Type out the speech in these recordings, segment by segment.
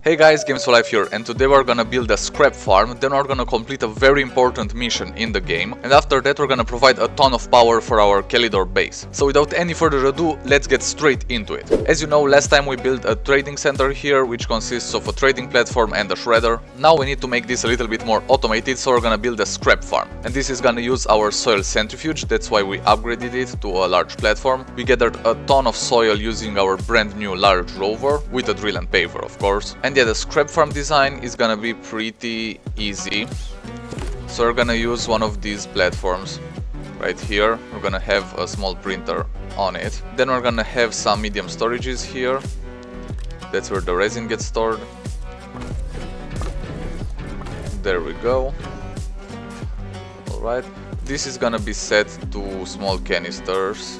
Hey guys, Games for Life here, and today we're gonna build a scrap farm, then we're gonna complete a very important mission in the game, and after that we're gonna provide a ton of power for our Kelidor base. So without any further ado, let's get straight into it. As you know, last time we built a trading center here, which consists of a trading platform and a shredder. Now we need to make this a little bit more automated, so we're gonna build a scrap farm. And this is gonna use our soil centrifuge, that's why we upgraded it to a large platform. We gathered a ton of soil using our brand new large rover, with a drill and paver of course. And yeah, the scrap farm design is gonna be pretty easy. So we're gonna use one of these platforms right here. We're gonna have a small printer on it. Then we're gonna have some medium storages here. That's where the resin gets stored. There we go. Alright. This is gonna be set to small canisters,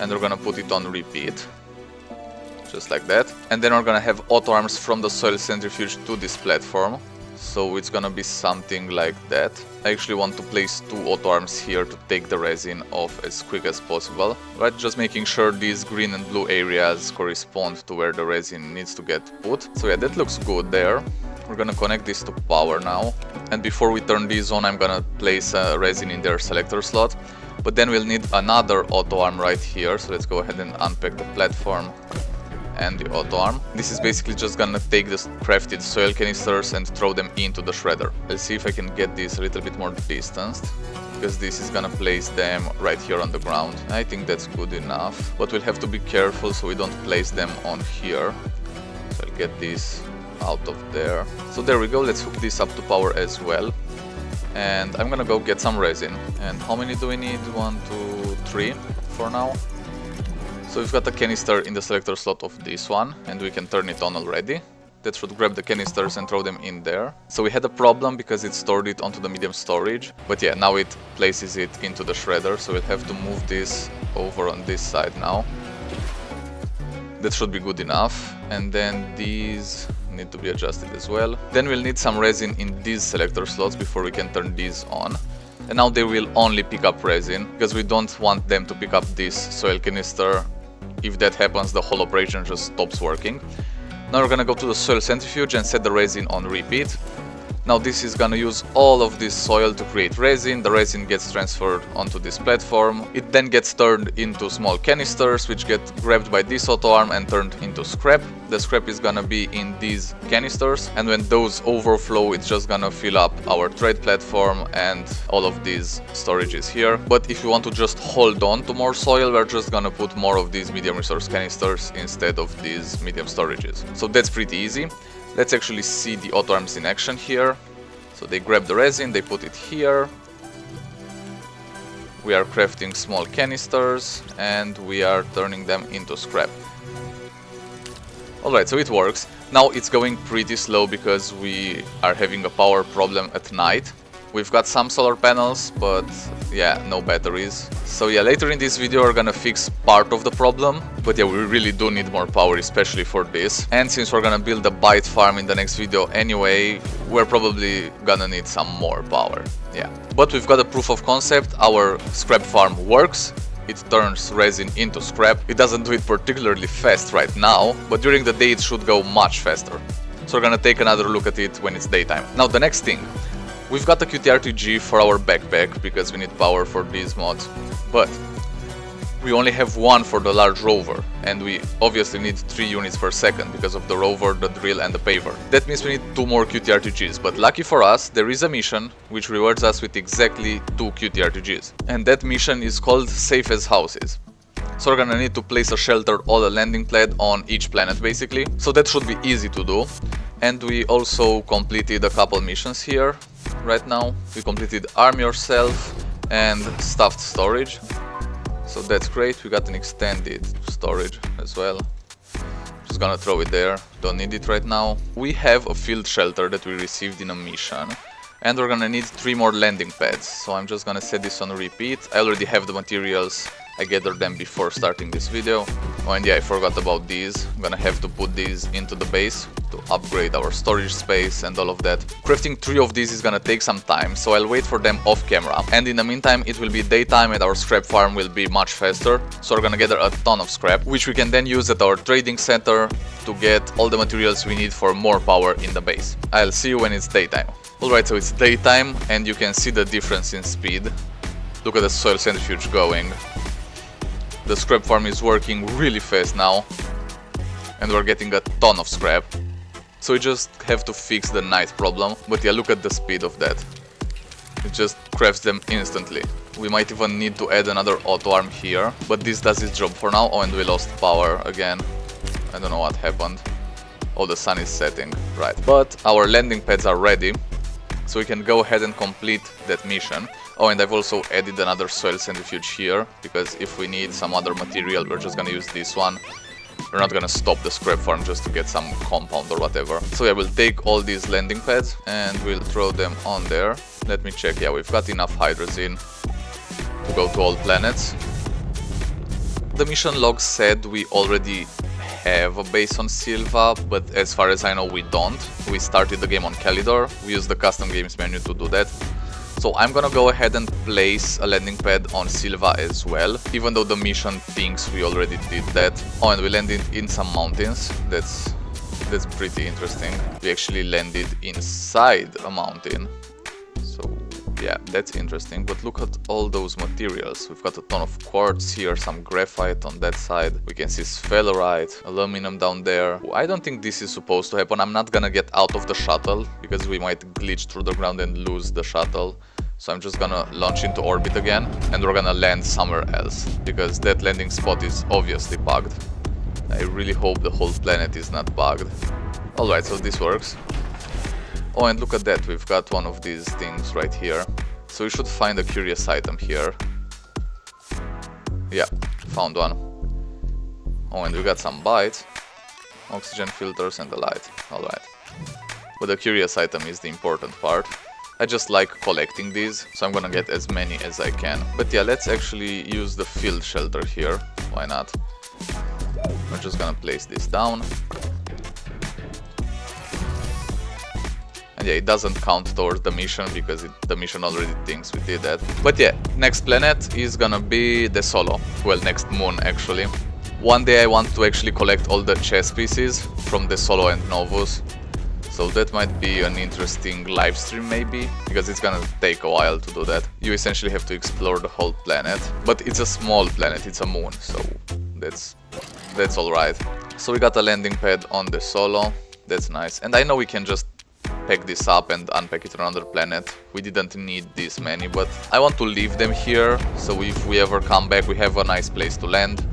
and we're gonna put it on repeat. Just like that. And then we're gonna have auto arms from the soil centrifuge to this platform. So it's gonna be something like that. I actually want to place two auto arms here to take the resin off as quick as possible. Right, just making sure these green and blue areas correspond to where the resin needs to get put. So yeah, that looks good there. We're gonna connect this to power now. And before we turn these on, I'm gonna place a resin in their selector slot. But then we'll need another auto arm right here. So let's go ahead and unpack the platform and the auto arm. This is basically just gonna take the crafted soil canisters and throw them into the shredder. Let's see if I can get this a little bit more distanced, because this is gonna place them right here on the ground. I think that's good enough, but we'll have to be careful so we don't place them on here. So I'll get this out of there. So there we go, let's hook this up to power as well. And I'm gonna go get some resin. And how many do we need? 1, 2, 3 for now. So we've got a canister in the selector slot of this one, and we can turn it on already. That should grab the canisters and throw them in there. So we had a problem because it stored it onto the medium storage, but yeah, now it places it into the shredder, so we'll have to move this over on this side now. That should be good enough, and then these need to be adjusted as well. Then we'll need some resin in these selector slots before we can turn these on. And now they will only pick up resin, because we don't want them to pick up this soil canister. If that happens, the whole operation just stops working. Now we're gonna go to the soil centrifuge and set the resin on repeat. Now this is gonna use all of this soil to create resin. The resin gets transferred onto this platform. It then gets turned into small canisters, which get grabbed by this auto arm and turned into scrap. The scrap is gonna be in these canisters, and when those overflow, it's just gonna fill up our trade platform and all of these storages here. But if you want to just hold on to more soil, we're just gonna put more of these medium resource canisters instead of these medium storages. So that's pretty easy. Let's actually see the auto arms in action here. So they grab the resin, they put it here. We are crafting small canisters and we are turning them into scrap. Alright, so it works. Now it's going pretty slow because we are having a power problem at night. We've got some solar panels, but yeah, no batteries. So yeah, later in this video we're gonna fix part of the problem. But yeah, we really do need more power, especially for this. And since we're gonna build a bite farm in the next video anyway, we're probably gonna need some more power. Yeah. But we've got a proof of concept. Our scrap farm works. It turns resin into scrap. It doesn't do it particularly fast right now, but during the day it should go much faster. So we're gonna take another look at it when it's daytime. Now the next thing. We've got a QT-RTG for our backpack, because we need power for these mods, but we only have one for the large rover, and we obviously need 3 units per second because of the rover, the drill and the paver. That means we need 2 more QT-RTGs, but lucky for us, there is a mission which rewards us with exactly 2 QT-RTGs. And that mission is called Safe as Houses. So we're gonna need to place a shelter or a landing pad on each planet basically, so that should be easy to do. And we also completed a couple missions here. Right now we completed Arm Yourself and Stuffed Storage, so that's great. We got an extended storage as well. Just gonna throw it there, don't need it right now. We have a field shelter that we received in a mission, and we're gonna need 3 more landing pads, so I'm just gonna set this on repeat. I already have the materials I gathered them before starting this video. Oh, and yeah, I forgot about these. I'm gonna have to put these into the base to upgrade our storage space and all of that. Crafting 3 of these is gonna take some time, so I'll wait for them off camera. And in the meantime, it will be daytime and our scrap farm will be much faster. So we're gonna gather a ton of scrap, which we can then use at our trading center to get all the materials we need for more power in the base. I'll see you when it's daytime. Alright, so it's daytime and you can see the difference in speed. Look at the soil centrifuge going. The scrap farm is working really fast now. And we're getting a ton of scrap. So we just have to fix the night problem. But yeah, look at the speed of that. It just crafts them instantly. We might even need to add another auto arm here. But this does its job for now. Oh, and we lost power again. I don't know what happened. Oh, the sun is setting. Right. But our landing pads are ready. So we can go ahead and complete that mission. Oh, and I've also added another soil centrifuge here, because if we need some other material, we're just gonna use this one. We're not gonna stop the scrap farm just to get some compound or whatever. So yeah, we'll take all these landing pads and we'll throw them on there. Let me check. Yeah, we've got enough hydrazine to go to all planets. The mission log said we already have a base on Silva, but as far as I know we don't. We started the game on Calidor. We used the custom games menu to do that. So I'm gonna go ahead and place a landing pad on Silva as well, even though the mission thinks we already did that. Oh, and we landed in some mountains. That's pretty interesting. We actually landed inside a mountain. So yeah, that's interesting. But look at all those materials. We've got a ton of quartz here, some graphite on that side. We can see sphalerite, aluminum down there. I don't think this is supposed to happen. I'm not gonna get out of the shuttle because we might glitch through the ground and lose the shuttle. So I'm just gonna launch into orbit again and we're gonna land somewhere else because that landing spot is obviously bugged. I really hope the whole planet is not bugged. Alright, so this works. Oh, and look at that, we've got one of these things right here. So we should find a curious item here. Yeah, found one. Oh, and we got some bites. Oxygen filters and the light. Alright. But the curious item is the important part. I just like collecting these, so I'm gonna get as many as I can. But yeah, let's actually use the field shelter here. Why not? We're just gonna place this down. And yeah, it doesn't count towards the mission because the mission already thinks we did that. But yeah, next planet is gonna be the Solo. Well, next moon actually. One day I want to actually collect all the chess pieces from the Solo and Novus. So that might be an interesting live stream maybe, because it's gonna take a while to do that. You essentially have to explore the whole planet, but it's a small planet, it's a moon, so that's alright. So we got a landing pad on the Solo, that's nice. And I know we can just pack this up and unpack it on another planet. We didn't need this many, but I want to leave them here, so if we ever come back we have a nice place to land,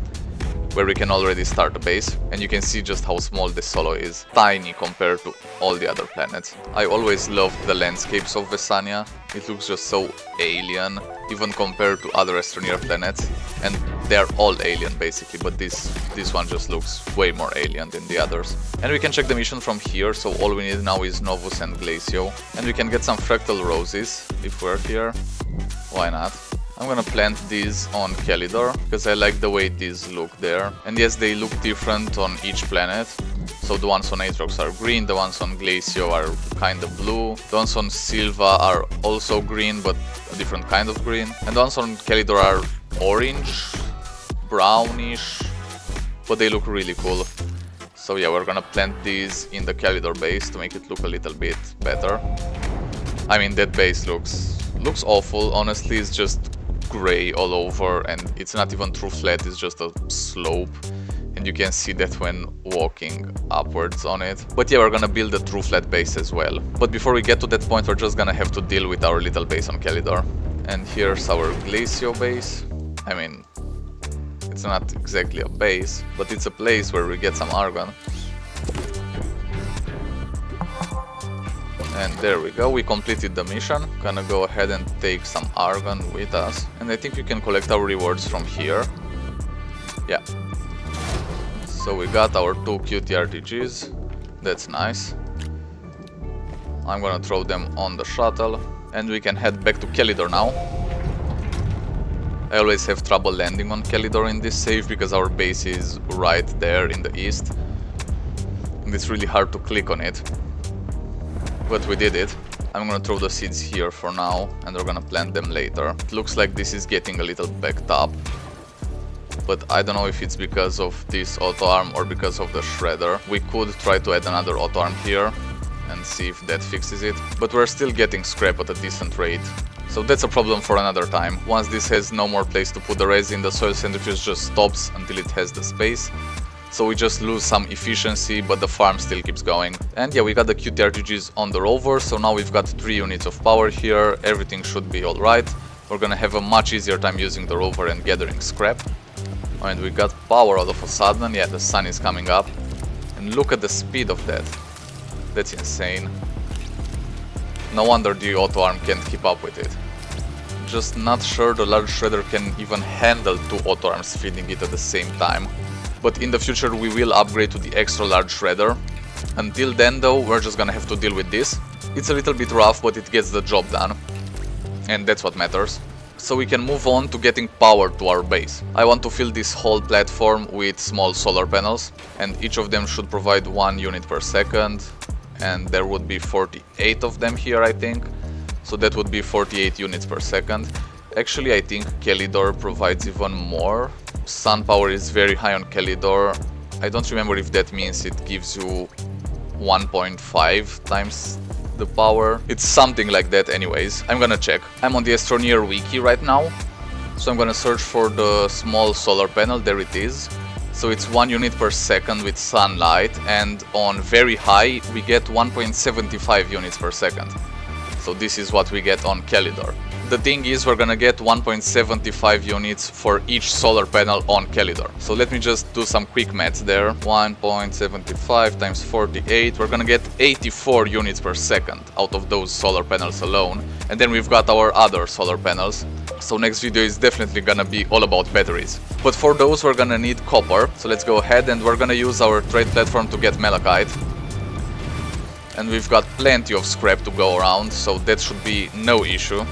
where we can already start a base. And you can see just how small this Solo is. Tiny compared to all the other planets. I always loved the landscapes of Vesania. It looks just so alien, even compared to other Astroneer planets. And they're all alien basically, but this one just looks way more alien than the others. And we can check the mission from here, so all we need now is Novus and Glacio. And we can get some fractal roses if we're here. Why not? I'm gonna plant these on Calidor, because I like the way these look there. And yes, they look different on each planet. So the ones on Atrox are green, the ones on Glacio are kinda blue. The ones on Silva are also green, but a different kind of green. And the ones on Calidor are orange, brownish, but they look really cool. So yeah, we're gonna plant these in the Calidor base to make it look a little bit better. I mean, that base looks awful, honestly. It's just gray all over and it's not even true flat, it's just a slope, and you can see that when walking upwards on it. But yeah, we're gonna build a true flat base as well. But before we get to that point, we're just gonna have to deal with our little base on Calidor. And here's our Glacio base. I mean, it's not exactly a base, but it's a place where we get some argon. And there we go, we completed the mission. Gonna go ahead and take some argon with us. And I think we can collect our rewards from here. Yeah. So we got our 2 QT-RTGs. That's nice. I'm gonna throw them on the shuttle. And we can head back to Calidor now. I always have trouble landing on Calidor in this save because our base is right there in the east. And it's really hard to click on it. But we did it. I'm gonna throw the seeds here for now, and we're gonna plant them later. It looks like this is getting a little backed up. But I don't know if it's because of this auto arm or because of the shredder. We could try to add another auto arm here and see if that fixes it. But we're still getting scrap at a decent rate. So that's a problem for another time. Once this has no more place to put the resin, the soil centrifuge just stops until it has the space. So we just lose some efficiency, but the farm still keeps going. And yeah, we got the QT-RTGs on the rover, so now we've got 3 units of power here. Everything should be alright. We're gonna have a much easier time using the rover and gathering scrap. And we got power all of a sudden. Yeah, the sun is coming up. And look at the speed of that. That's insane. No wonder the auto arm can't keep up with it. Just not sure the large shredder can even handle 2 auto arms feeding it at the same time. But in the future we will upgrade to the extra large shredder. Until then though, we're just gonna have to deal with this. It's a little bit rough, but it gets the job done. And that's what matters. So we can move on to getting power to our base. I want to fill this whole platform with small solar panels, and each of them should provide 1 unit per second. And there would be 48 of them here, I think. So that would be 48 units per second. Actually, I think Calidor provides even more. Sun power is very high on Calidor. I don't remember if that means it gives you 1.5 times the power. It's something like that anyways. I'm gonna check. I'm on the Astroneer wiki right now. So I'm gonna search for the small solar panel. There it is. So it's 1 unit per second with sunlight, and on very high we get 1.75 units per second. So this is what we get on Calidor. The thing is, we're gonna get 1.75 units for each solar panel on Calidor. So let me just do some quick maths there. 1.75 times 48, we're gonna get 84 units per second out of those solar panels alone. And then we've got our other solar panels. So next video is definitely gonna be all about batteries. But for those we're gonna need copper. So let's go ahead and we're gonna use our trade platform to get malachite. And we've got plenty of scrap to go around, so that should be no issue.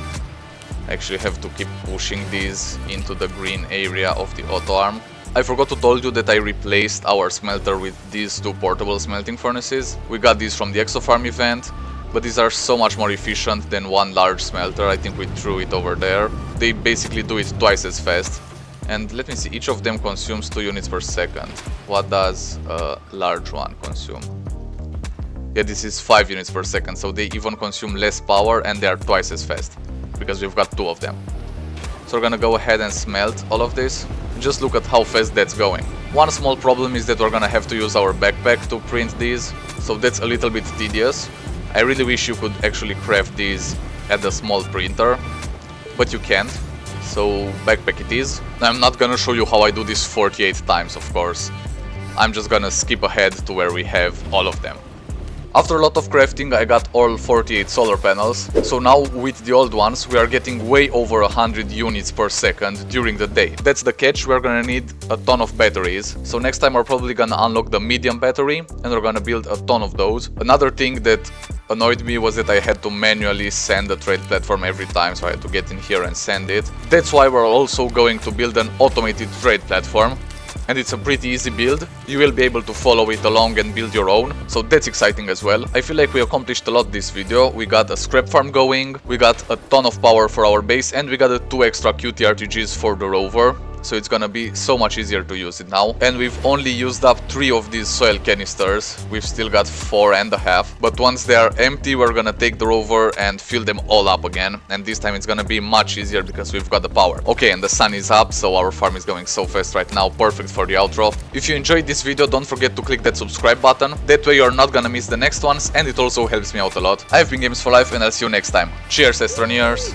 I actually have to keep pushing these into the green area of the auto arm. I forgot to tell you that I replaced our smelter with these 2 portable smelting furnaces. We got these from the Exofarm event, but these are so much more efficient than 1 large smelter. I think we threw it over there. They basically do it twice as fast. And let me see, each of them consumes 2 units per second. What does a large one consume? Yeah, this is 5 units per second, so they even consume less power and they are twice as fast, because we've got 2 of them. So we're gonna go ahead and smelt all of this. Just look at how fast that's going. One small problem is that we're gonna have to use our backpack to print these, so that's a little bit tedious. I really wish you could actually craft these at the small printer, but you can't, so backpack it is. I'm not gonna show you how I do this 48 times, of course. I'm just gonna skip ahead to where we have all of them. After a lot of crafting, I got all 48 solar panels, so now with the old ones we are getting way over 100 units per second during the day. That's the catch, we're gonna need a ton of batteries, so next time we're probably gonna unlock the medium battery and we're gonna build a ton of those. Another thing that annoyed me was that I had to manually send the trade platform every time, so I had to get in here and send it. That's why we're also going to build an automated trade platform. And it's a pretty easy build. You will be able to follow it along and build your own, so that's exciting as well. I feel like we accomplished a lot this video. We got a scrap farm going, we got a ton of power for our base, and we got the 2 extra QT-RTGs for the rover. So it's gonna be so much easier to use it now. And we've only used up 3 of these soil canisters. We've still got 4.5. But once they are empty, we're gonna take the rover and fill them all up again. And this time it's gonna be much easier because we've got the power. Okay, and the sun is up, so our farm is going so fast right now. Perfect for the outro. If you enjoyed this video, don't forget to click that subscribe button. That way you're not gonna miss the next ones, and it also helps me out a lot. I've been Games for Life, and I'll see you next time. Cheers, Astroneers!